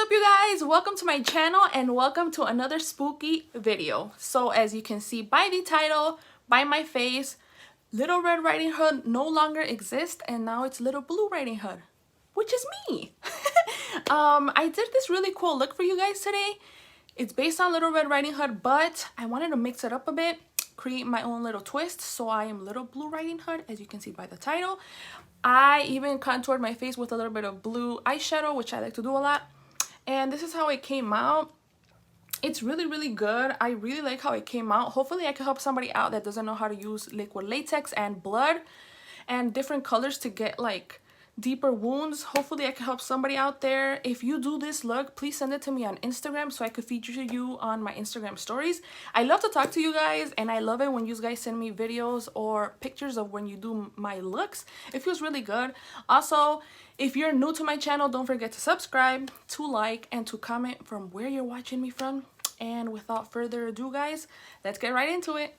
up, you guys? Welcome to my channel and welcome to another spooky video. So as you can see by the title, by my face, Little Red Riding Hood no longer exists and now it's Little Blue Riding Hood, which is me. I did this really cool look for you guys today. It's based on Little Red Riding Hood, but I wanted to mix it up a bit, create my own little twist. So I am Little Blue Riding Hood, as you can see by the title. I even contoured my face with a little bit of blue eyeshadow, which I like to do a lot. And this is how it came out. It's really good. I really like how it came out. Hopefully I can help somebody out that doesn't know how to use liquid latex and blood and different colors to get like deeper wounds. Hopefully I can help somebody out there. If you do this look, please send it to me on Instagram so I could feature you on my Instagram stories. I love to talk to you guys and I love it when you guys send me videos or pictures of when you do my looks. It feels really good. Also, if you're new to my channel, don't forget to subscribe, to like, and to comment from where you're watching me from. And without further ado, guys, let's get right into it.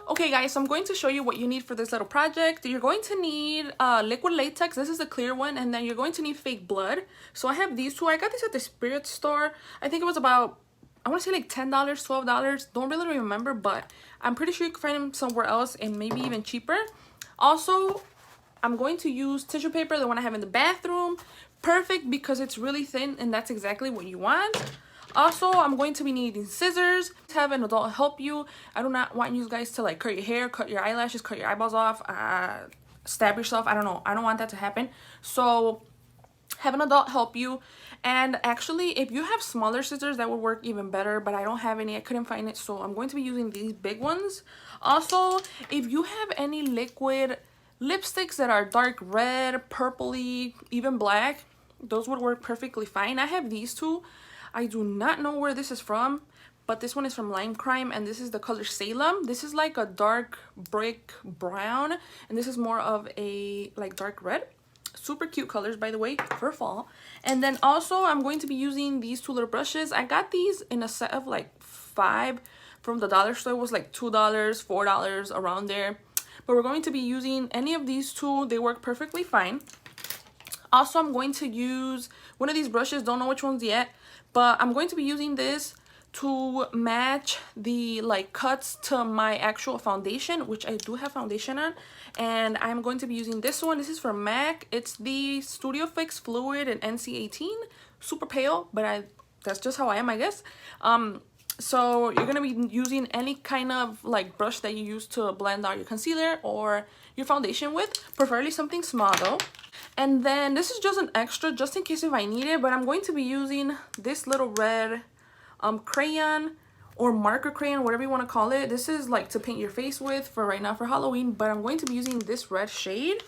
Okay guys, so I'm going to show you what you need for this little project. You're going to need liquid latex. This is the clear one. And then you're going to need fake blood. So I have these two. I got these at the Spirit store. I think it was about, I want to say like $10, $12. Don't really remember, but I'm pretty sure you can find them somewhere else and maybe even cheaper. Also, I'm going to use tissue paper, the one I have in the bathroom. Perfect because it's really thin and that's exactly what you want. Also, I'm going to be needing scissors. Have an adult help you. I do not want you guys to like cut your hair, cut your eyelashes, cut your eyeballs off, stab yourself. I don't know. I don't want that to happen. So have an adult help you. And actually, if you have smaller scissors, that would work even better. But I don't have any. I couldn't find it. So I'm going to be using these big ones. Also, if you have any liquid lipsticks that are dark red, purpley, even black, those would work perfectly fine. I have these two. I do not know where this is from, but this one is from Lime Crime, and this is the color Salem. This is like a dark brick brown, and this is more of a like dark red. Super cute colors, by the way, for fall. And then also, I'm going to be using these two little brushes. I got these in a set of like 5 from the dollar store. It was like $2, $4, around there. But we're going to be using any of these two. They work perfectly fine. Also, I'm going to use one of these brushes. Don't know which ones yet. But I'm going to be using this to match the like cuts to my actual foundation, which I do have foundation on. And I'm going to be using this one. This is from MAC. It's the Studio Fix Fluid in NC18. Super pale, but that's just how I am, I guess. So you're going to be using any kind of like brush that you use to blend out your concealer or your foundation with. Preferably something small though. And then this is just an extra just in case if I need it, but I'm going to be using this little red crayon or marker crayon, whatever you want to call it. This is like to paint your face with for right now for Halloween, but I'm going to be using this red shade.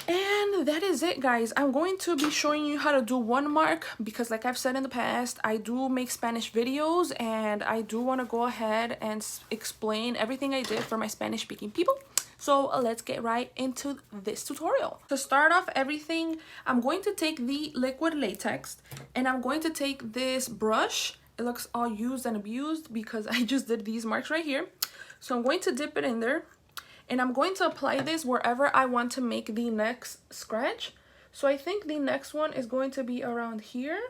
And that is it, guys. I'm going to be showing you how to do one mark because like I've said in the past, I do make Spanish videos and I do want to go ahead and explain everything I did for my Spanish speaking people. So let's get right into this tutorial. To start off everything, I'm going to take the liquid latex and I'm going to take this brush. It looks all used and abused because I just did these marks right here. So I'm going to dip it in there and I'm going to apply this wherever I want to make the next scratch. So I think the next one is going to be around here.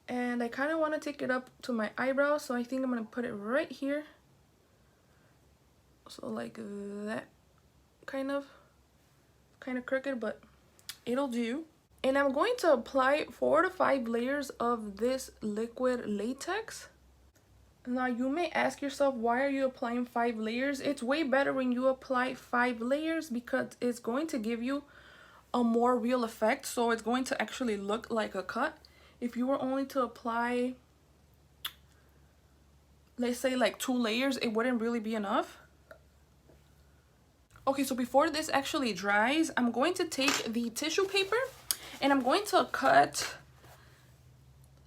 And I kind of want to take it up to my eyebrow. So I think I'm going to put it right here. So like that, kind of crooked, but it'll do. And I'm going to apply 4 to 5 layers of this liquid latex. Now you may ask yourself, why are you applying 5 layers? It's way better when you apply 5 layers because it's going to give you a more real effect. So it's going to actually look like a cut. If you were only to apply, let's say like 2 layers, it wouldn't really be enough. Okay, so before this actually dries, I'm going to take the tissue paper and I'm going to cut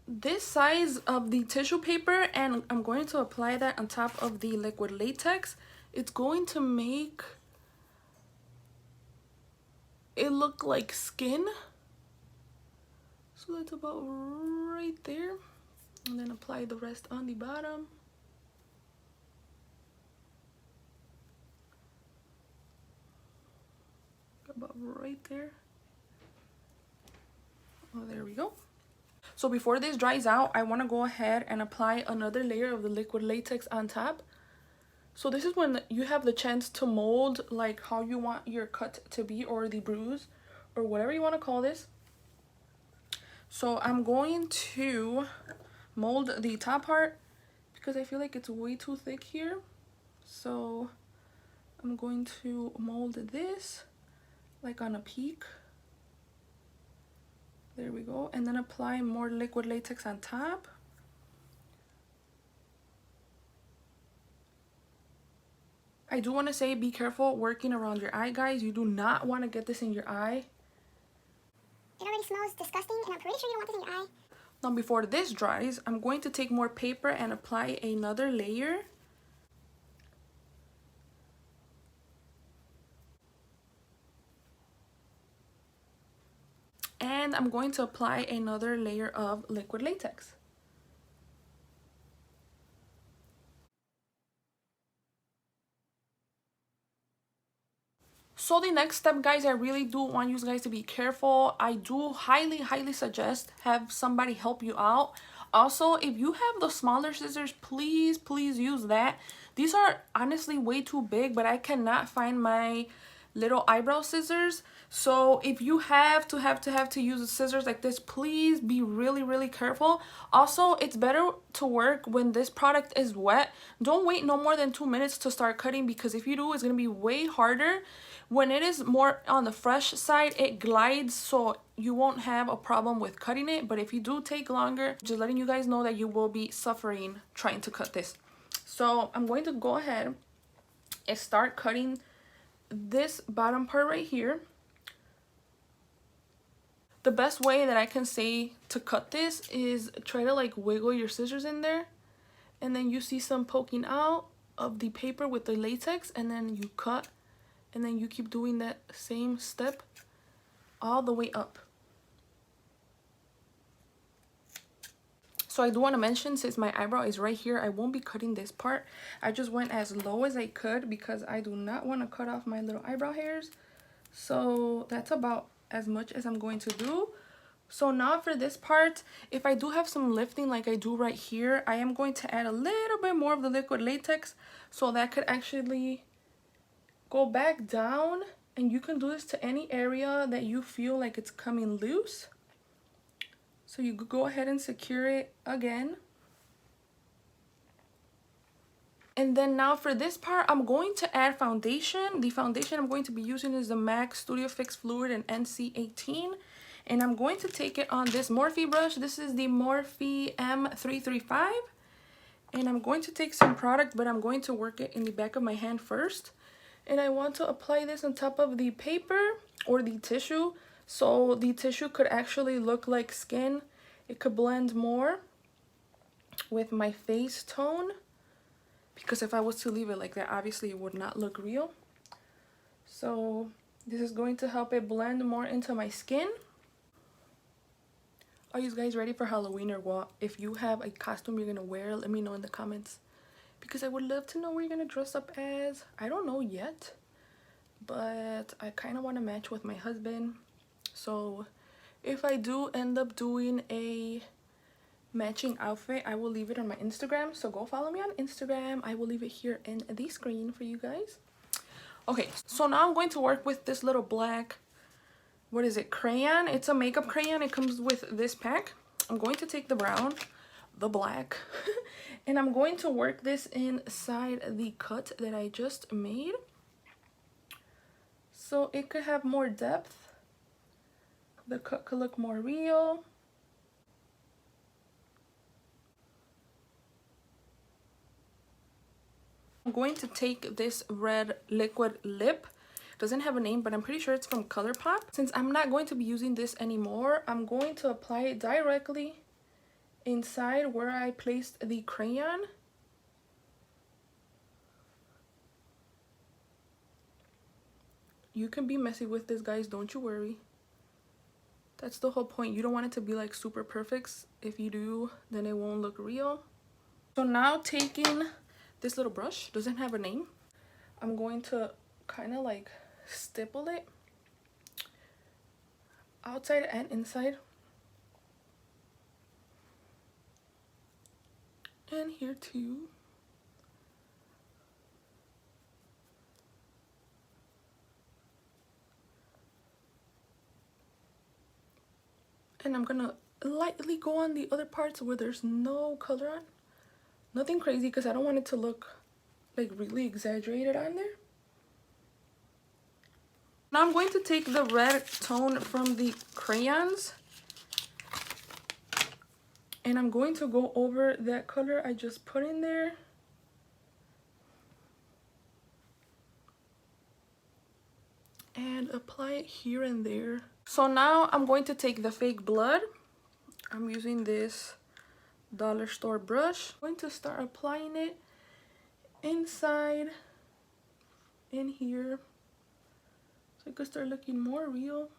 this size of the tissue paper and I'm going to apply that on top of the liquid latex. It's going to make it look like skin. So that's about right there. And then apply the rest on the bottom. about right there. Oh, there we go. So before this dries out, I want to go ahead and apply another layer of the liquid latex on top. So this is when you have the chance to mold like how you want your cut to be, or the bruise, or whatever you want to call this. So I'm going to mold the top part because I feel like it's way too thick here. So I'm going to mold this like on a peak. There we go. And then apply more liquid latex on top. I do want to say be careful working around your eye, guys. You do not want to get this in your eye. It already smells disgusting, and I'm pretty sure you don't want this in your eye. Now before this dries, I'm going to take more paper and apply another layer. And I'm going to apply another layer of liquid latex. So the next step, guys, I really do want you guys to be careful. I do highly suggest have somebody help you out. Also, if you have the smaller scissors, please use that. These are honestly way too big, but I cannot find my little eyebrow scissors. So if you have to use scissors like this, please be really careful. Also, it's better to work when this product is wet. Don't wait no more than 2 minutes to start cutting, because if you do, it's going to be way harder. When it is more on the fresh side, it glides, so you won't have a problem with cutting it. But if you do take longer, just letting you guys know that you will be suffering trying to cut this. So I'm going to go ahead and start cutting this bottom part right here. The best way that I can say to cut this is try to like wiggle your scissors in there, and then you see some poking out of the paper with the latex, and then you cut, and then you keep doing that same step all the way up. So I do want to mention, since my eyebrow is right here, I won't be cutting this part. I just went as low as I could because I do not want to cut off my little eyebrow hairs. So that's about as much as I'm going to do. So now for this part, if I do have some lifting like I do right here, I am going to add a little bit more of the liquid latex, so that could actually go back down, and you can do this to any area that you feel like it's coming loose. So you go ahead and secure it again. And then now for this part, I'm going to add foundation. The foundation I'm going to be using is the MAC Studio Fix Fluid in NC18. And I'm going to take it on this Morphe brush. This is the Morphe M335. And I'm going to take some product, but I'm going to work it in the back of my hand first. And I want to apply this on top of the paper or the tissue, so the tissue could actually look like skin. It could blend more with my face tone, because if I was to leave it like that, obviously it would not look real. So this is going to help it blend more into my skin. Are you guys ready for Halloween or what? If you have a costume you're gonna wear, let me know in the comments, because I would love to know what you're gonna dress up as. I don't know yet, but I kind of want to match with my husband. So if I do end up doing a matching outfit, I will leave it on my Instagram. So go follow me on Instagram. I will leave it here in the screen for you guys. Okay, so now I'm going to work with this little black, what is it, crayon? It's a makeup crayon. It comes with this pack. I'm going to take the brown, the black, and I'm going to work this inside the cut that I just made, so it could have more depth. The cut could look more real. I'm going to take this red liquid lip. Doesn't have a name, but I'm pretty sure it's from ColourPop. Since I'm not going to be using this anymore, I'm going to apply it directly inside where I placed the crayon. You can be messy with this, guys, don't you worry. That's the whole point. You don't want it to be like super perfect. If you do, then it won't look real. So now taking this little brush, doesn't have a name, I'm going to kind of like stipple it outside and inside. And here too. And I'm gonna lightly go on the other parts where there's no color on. Nothing crazy because I don't want it to look like really exaggerated on there. Now I'm going to take the red tone from the crayons and I'm going to go over that color I just put in there. And apply it here and there. So now I'm going to take the fake blood. I'm using this dollar store brush. I'm going to start applying it inside in here so it could start looking more real.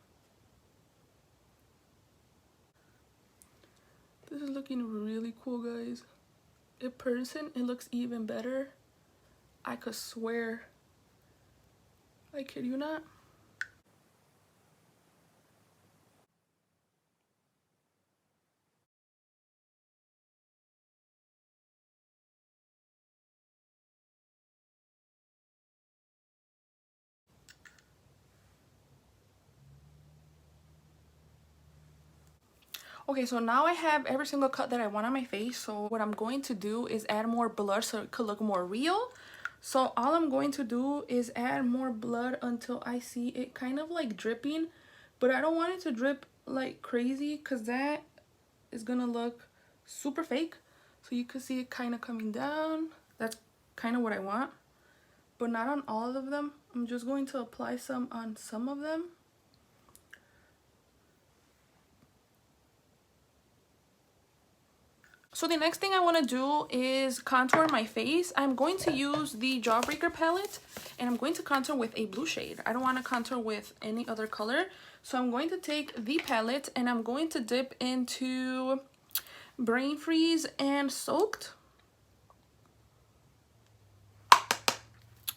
This is looking really cool, guys. In person it looks even better. I could swear, I kid you not. Okay, so now I have every single cut that I want on my face. So what I'm going to do is add more blood so it could look more real. So all I'm going to do is add more blood until I see it kind of like dripping. But I don't want it to drip like crazy because that is gonna look super fake. So you could see it kind of coming down. That's kind of what I want. But not on all of them. I'm just going to apply some on some of them. So the next thing I want to do is contour my face. I'm going to use the Jawbreaker palette and I'm going to contour with a blue shade. I don't want to contour with any other color. So I'm going to take the palette and I'm going to dip into Brain Freeze and Soaked.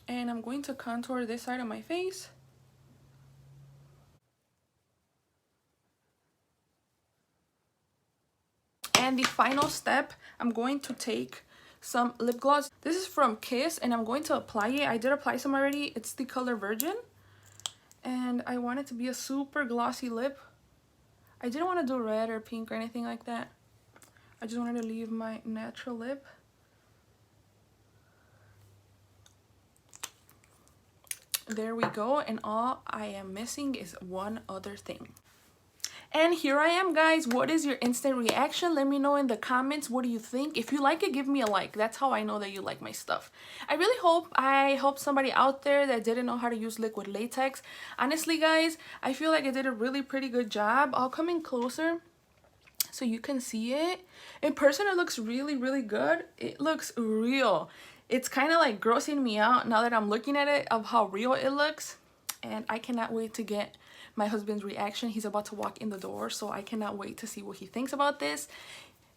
And I'm going to contour this side of my face. And the final step, I'm going to take some lip gloss. This is from Kiss and I'm going to apply it. I did apply some already. It's the color Virgin. And I want it to be a super glossy lip. I didn't want to do red or pink or anything like that. I just wanted to leave my natural lip. There we go. And all I am missing is one other thing. And here I am, guys. What is your instant reaction? Let me know in the comments. What do you think? If you like it, give me a like. That's how I know that you like my stuff. I really hope somebody out there that didn't know how to use liquid latex. Honestly, guys, I feel like I did a really pretty good job. I'll come in closer so you can see it. In person, it looks really, really good. It looks real. It's kind of like grossing me out now that I'm looking at it of how real it looks. And I cannot wait to get my husband's reaction. He's about to walk in the door, so I cannot wait to see what he thinks about this.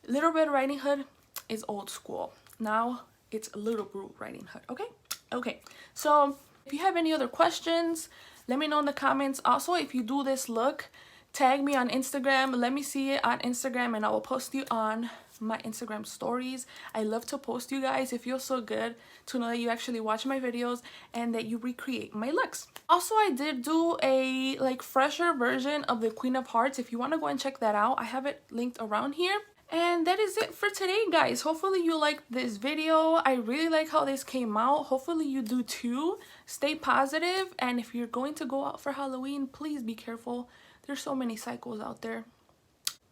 Little Red Riding Hood is old school. Now it's Little Blue Riding Hood, okay? Okay, so if you have any other questions, let me know in the comments. Also, if you do this look, tag me on Instagram. Let me see it on Instagram and I will post you on my Instagram stories. I love to post you guys. It feels so good to know that you actually watch my videos and that you recreate my looks. Also, I did do a like fresher version of the Queen of Hearts. If you want to go and check that out, I have it linked around here. And that is it for today, guys. Hopefully you liked this video. I really like how this came out. Hopefully you do too. Stay positive, and if you're going to go out for Halloween, please be careful. There's so many cycles out there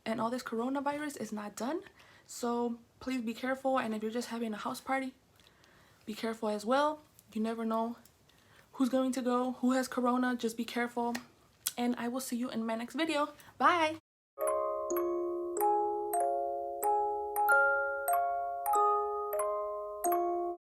and all this coronavirus is not done. So please be careful, and if you're just having a house party, be careful as well. You never know who's going to go, who has corona. Just be careful, and I will see you in my next video. Bye.